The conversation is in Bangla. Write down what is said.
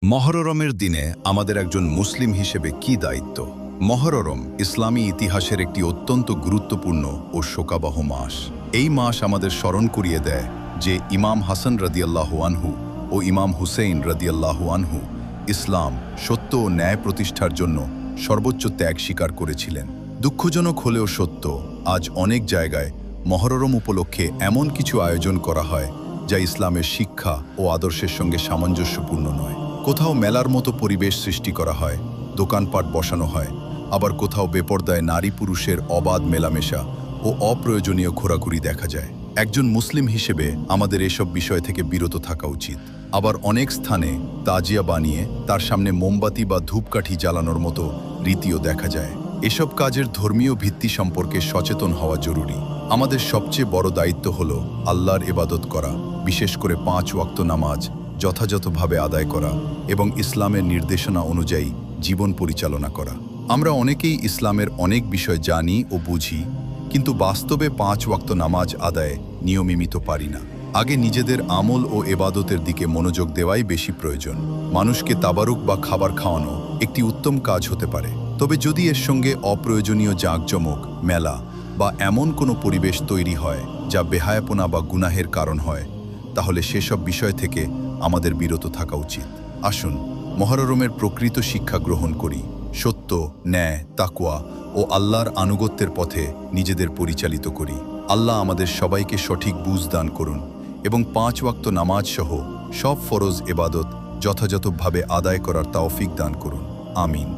মহররমের দিনে আমাদের একজন মুসলিম হিসেবে কি দায়িত্ব? মহররম ইসলামী ইতিহাসের একটি অত্যন্ত গুরুত্বপূর্ণ ও শোকাবহ মাস। এই মাস আমাদের স্মরণ করিয়ে দেয় যে ইমাম হাসান রাদিয়াল্লাহু আনহু ও ইমাম হুসেইন রাদিয়াল্লাহু আনহু ইসলাম সত্য ও ন্যায় প্রতিষ্ঠার জন্য সর্বোচ্চ ত্যাগ স্বীকার করেছিলেন। দুঃখজনক হলেও সত্য, আজ অনেক জায়গায় মহররম উপলক্ষে এমন কিছু আয়োজন করা হয় যা ইসলামের শিক্ষা ও আদর্শের সঙ্গে সামঞ্জস্যপূর্ণ নয়। কোথাও মেলার মতো পরিবেশ সৃষ্টি করা হয়, দোকানপাট বসানো হয়, আবার কোথাও বেপর্দায় নারী পুরুষের অবাধ মেলামেশা ও অপ্রয়োজনীয় ঘোরাঘুরি দেখা যায়। একজন মুসলিম হিসেবে আমাদের এসব বিষয় থেকে বিরত থাকা উচিত। আবার অনেক স্থানে তাজিয়া বানিয়ে তার সামনে মোমবাতি বা ধূপকাঠি জ্বালানোর মতো রীতিও দেখা যায়। এসব কাজের ধর্মীয় ভিত্তি সম্পর্কে সচেতন হওয়া জরুরি। আমাদের সবচেয়ে বড় দায়িত্ব হল আল্লাহর ইবাদত করা, বিশেষ করে 5 ওয়াক্ত নামাজ যথাযথভাবে আদায় করা এবং ইসলামের নির্দেশনা অনুযায়ী জীবন পরিচালনা করা। আমরা অনেকেই ইসলামের অনেক বিষয় জানি ও বুঝি, কিন্তু বাস্তবে 5 ওয়াক্ত নামাজ আদায়ে নিয়মিত পারি না। আগে নিজেদের আমল ও এবাদতের দিকে মনোযোগ দেওয়াই বেশি প্রয়োজন। মানুষকে তাবারুক বা খাবার খাওয়ানো একটি উত্তম কাজ হতে পারে, তবে যদি এর সঙ্গে অপ্রয়োজনীয় জাঁকজমক, মেলা বা এমন কোনো পরিবেশ তৈরি হয় যা বেহায়াপনা বা গুনাহের কারণ হয়, তাহলে সেসব বিষয় থেকে আমাদের বিরত থাকা উচিত। আসুন মহররমের প্রকৃত শিক্ষা গ্রহণ করি, সত্য, ন্যায়, তাকওয়া ও আল্লাহর আনুগত্যের পথে নিজেদের পরিচালিত করি। আল্লাহ আমাদের সবাইকে সঠিক বুঝ দান করুন এবং 5 ওয়াক্ত নামাজ সহ সব ফরজ এবাদত যথাযথভাবে আদায় করার তৌফিক দান করুন। আমিন।